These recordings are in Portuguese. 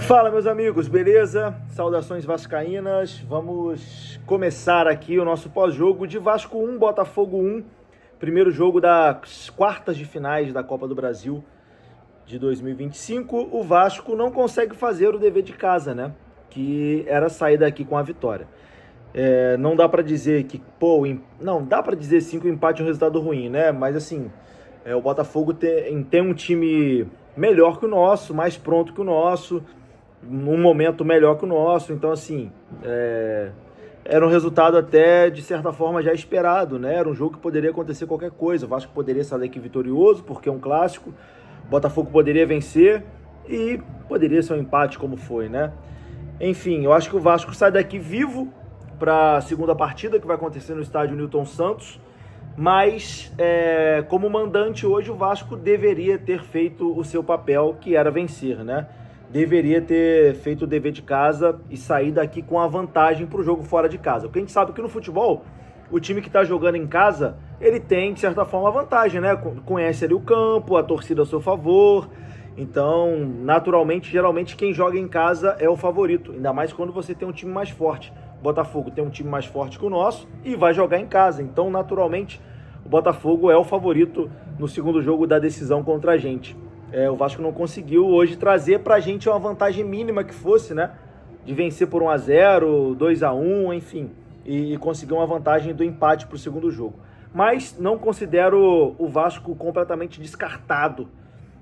Fala, meus amigos, beleza? Saudações vascaínas. Vamos começar aqui o nosso pós-jogo de Vasco 1, Botafogo 1. Primeiro jogo das quartas de finais da Copa do Brasil de 2025. O Vasco não consegue fazer o dever de casa, né? Que era sair daqui com a vitória. Não dá pra dizer que, não, dá pra dizer sim que o empate é um resultado ruim, né? Mas assim, o Botafogo tem um time melhor que o nosso, mais pronto que o nosso, num momento melhor que o nosso. Então assim, era um resultado até de certa forma já esperado, né? Era um jogo que poderia acontecer qualquer coisa. O Vasco poderia sair daqui vitorioso porque é um clássico, o Botafogo poderia vencer e poderia ser um empate como foi, né? Enfim, eu acho que o Vasco sai daqui vivo para a segunda partida que vai acontecer no estádio Newton Santos, mas como mandante hoje o Vasco deveria ter feito o seu papel, que era vencer, né? Deveria ter feito o dever de casa e sair daqui com a vantagem para o jogo fora de casa. Porque a gente sabe que no futebol, o time que está jogando em casa, ele tem, de certa forma, a vantagem, né? Conhece ali o campo, a torcida a seu favor. Então, naturalmente, geralmente, quem joga em casa é o favorito. Ainda mais quando você tem um time mais forte. O Botafogo tem um time mais forte que o nosso e vai jogar em casa. Então, naturalmente, o Botafogo é o favorito no segundo jogo da decisão contra a gente. O Vasco não conseguiu hoje trazer pra gente uma vantagem mínima que fosse, né? De vencer por 1-0, 2-1, enfim. E conseguir uma vantagem do empate pro segundo jogo. Mas não considero o Vasco completamente descartado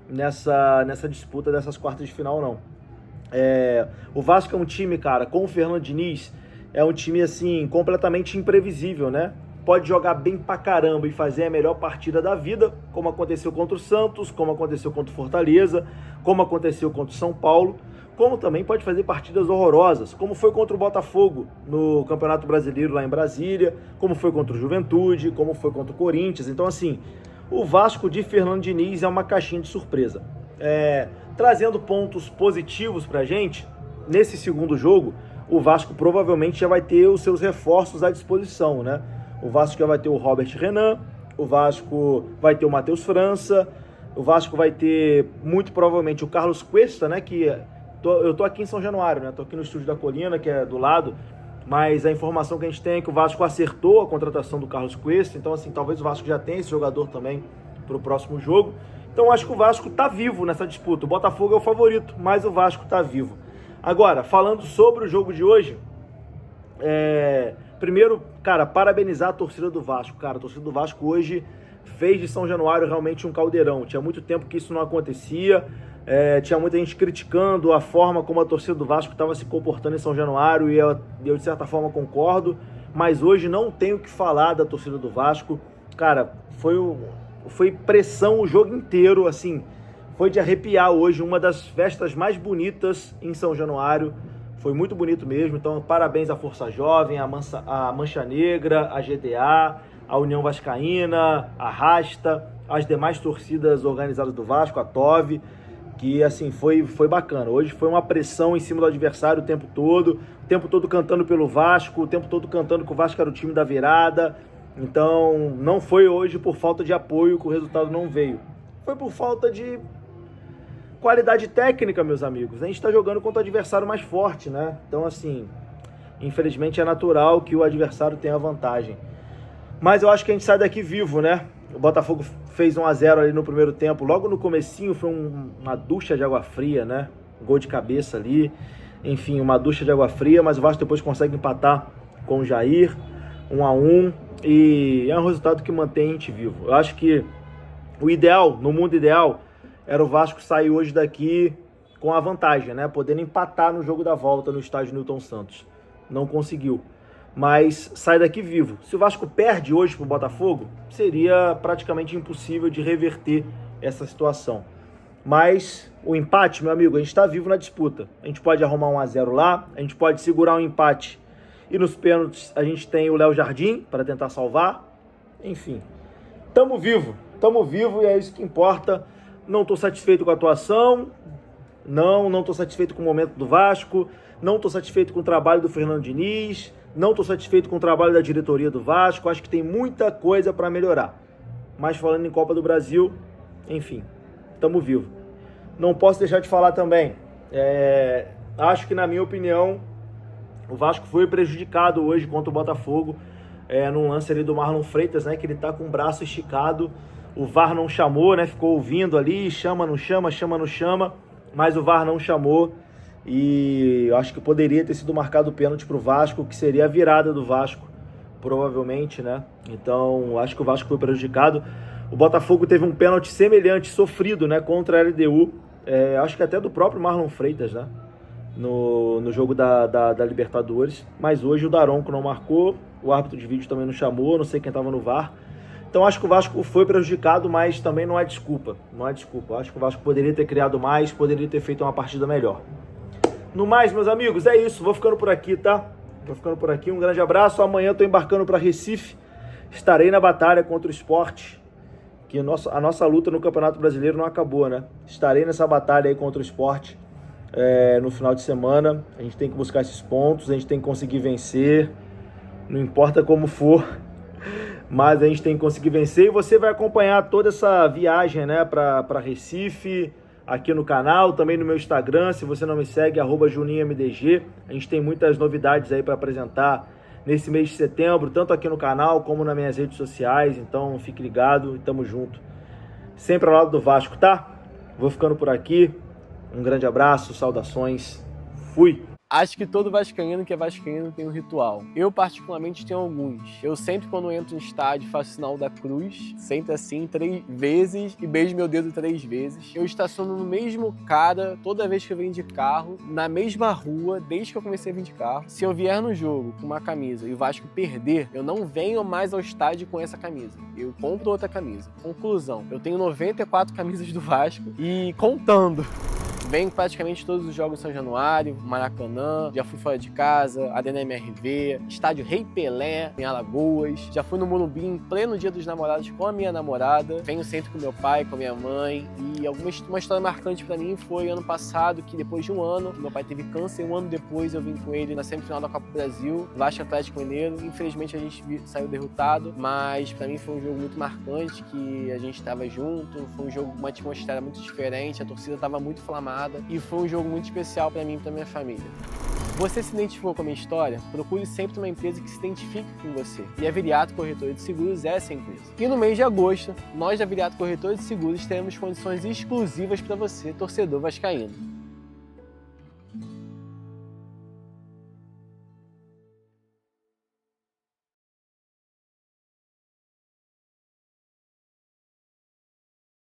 nessa disputa dessas quartas de final, não. O Vasco é um time, cara, com o Fernando Diniz, é um time, assim, completamente imprevisível, né? Pode jogar bem pra caramba e fazer a melhor partida da vida, como aconteceu contra o Santos, como aconteceu contra o Fortaleza, como aconteceu contra o São Paulo, como também pode fazer partidas horrorosas, como foi contra o Botafogo no Campeonato Brasileiro lá em Brasília, como foi contra o Juventude, como foi contra o Corinthians. Então, assim, o Vasco de Fernando Diniz é uma caixinha de surpresa. Trazendo pontos positivos pra gente, nesse segundo jogo, o Vasco provavelmente já vai ter os seus reforços à disposição, né? O Vasco já vai ter o Robert Renan, o Vasco vai ter o Matheus França, o Vasco vai ter muito provavelmente o Carlos Cuesta, né? Eu tô aqui em São Januário, né? Tô aqui no estúdio da Colina, que é do lado, mas a informação que a gente tem é que o Vasco acertou a contratação do Carlos Cuesta, então assim, talvez o Vasco já tenha esse jogador também para o próximo jogo. Então acho que o Vasco tá vivo nessa disputa. O Botafogo é o favorito, mas o Vasco tá vivo. Agora, falando sobre o jogo de hoje, primeiro, cara, parabenizar a torcida do Vasco. Cara, a torcida do Vasco hoje fez de São Januário realmente um caldeirão. Tinha muito tempo que isso não acontecia. Tinha muita gente criticando a forma como a torcida do Vasco estava se comportando em São Januário, e eu de certa forma concordo, mas hoje não tenho o que falar da torcida do Vasco. Cara, foi pressão o jogo inteiro, assim, foi de arrepiar hoje, uma das festas mais bonitas em São Januário. Foi muito bonito mesmo, então parabéns à Força Jovem, à Mancha Negra, à GDA, à União Vascaína, à Rasta, às demais torcidas organizadas do Vasco, a TOV, que assim, foi bacana. Hoje foi uma pressão em cima do adversário o tempo todo cantando pelo Vasco, o tempo todo cantando que o Vasco era o time da virada. Então não foi hoje por falta de apoio que o resultado não veio. Foi por falta de qualidade técnica, meus amigos. A gente está jogando contra o adversário mais forte, né? Então, assim, infelizmente é natural que o adversário tenha vantagem. Mas eu acho que a gente sai daqui vivo, né? O Botafogo fez 1-0 ali no primeiro tempo. Logo no comecinho foi uma ducha de água fria, né? Um gol de cabeça ali. Enfim, uma ducha de água fria, mas o Vasco depois consegue empatar com o Jair, 1-1. E é um resultado que mantém a gente vivo. Eu acho que o ideal, no mundo ideal, era o Vasco sair hoje daqui com a vantagem, né? Podendo empatar no jogo da volta no estádio Newton Santos. Não conseguiu. Mas sai daqui vivo. Se o Vasco perde hoje pro Botafogo, seria praticamente impossível de reverter essa situação. Mas o empate, meu amigo, a gente está vivo na disputa. A gente pode arrumar 1-0 lá, a gente pode segurar um empate e nos pênaltis a gente tem o Léo Jardim para tentar salvar. Enfim, tamo vivo e é isso que importa. Não estou satisfeito com a atuação, não estou satisfeito com o momento do Vasco, não estou satisfeito com o trabalho do Fernando Diniz, não estou satisfeito com o trabalho da diretoria do Vasco. Acho que tem muita coisa para melhorar. Mas falando em Copa do Brasil, enfim, estamos vivos. Não posso deixar de falar também, acho que, na minha opinião, o Vasco foi prejudicado hoje contra o Botafogo, num lance ali do Marlon Freitas, né, que ele tá com o braço esticado, o VAR não chamou, né, ficou ouvindo ali, chama, não chama, chama, não chama, mas o VAR não chamou, e eu acho que poderia ter sido marcado o pênalti pro Vasco, que seria a virada do Vasco, provavelmente, né, então acho que o Vasco foi prejudicado. O Botafogo teve um pênalti semelhante, sofrido, né, contra a LDU, acho que até do próprio Marlon Freitas, né, no jogo da Libertadores, mas hoje o Daronco não marcou, o árbitro de vídeo também não chamou, não sei quem estava no VAR, então acho que o Vasco foi prejudicado, mas também não é desculpa, acho que o Vasco poderia ter criado mais, poderia ter feito uma partida melhor. No mais, meus amigos, é isso, vou ficando por aqui, tá? Vou ficando por aqui, um grande abraço, amanhã estou embarcando para Recife, estarei na batalha contra o Sport, que a nossa luta no Campeonato Brasileiro não acabou, né? Estarei nessa batalha aí contra o Sport no final de semana. A gente tem que buscar esses pontos, a gente tem que conseguir vencer, não importa como for, mas a gente tem que conseguir vencer. E você vai acompanhar toda essa viagem, né, para Recife, aqui no canal, também no meu Instagram. Se você não me segue, @JuninhoMDG. A gente tem muitas novidades aí para apresentar nesse mês de setembro, tanto aqui no canal como nas minhas redes sociais, então fique ligado e tamo junto. Sempre ao lado do Vasco, tá? Vou ficando por aqui, um grande abraço, saudações, fui! Acho que todo vascaíno que é vascaíno tem um ritual. Eu, particularmente, tenho alguns. Eu sempre, quando entro no estádio, faço o sinal da cruz, sempre assim, 3 vezes, e beijo meu dedo 3 vezes. Eu estaciono no mesmo cara toda vez que eu venho de carro, na mesma rua, desde que eu comecei a vir de carro. Se eu vier no jogo com uma camisa e o Vasco perder, eu não venho mais ao estádio com essa camisa. Eu compro outra camisa. Conclusão, eu tenho 94 camisas do Vasco e contando. Venho praticamente todos os jogos em São Januário, Maracanã, já fui fora de casa, Arena MRV, estádio Rei Pelé, em Alagoas, já fui no Morumbi em pleno Dia dos Namorados com a minha namorada, venho sempre com meu pai, com a minha mãe, e uma história marcante pra mim foi ano passado, que depois de um ano, meu pai teve câncer, um ano depois eu vim com ele na semifinal da Copa do Brasil, Vasco Atlético Mineiro, infelizmente a gente saiu derrotado, mas pra mim foi um jogo muito marcante, que a gente tava junto, foi um jogo com uma atmosfera muito diferente, a torcida tava muito inflamada, e foi um jogo muito especial para mim e para minha família. Você se identificou com a minha história? Procure sempre uma empresa que se identifique com você. E a Viriato Corretora de Seguros é essa empresa. E no mês de agosto, nós da Viriato Corretora de Seguros teremos condições exclusivas para você, torcedor vascaíno.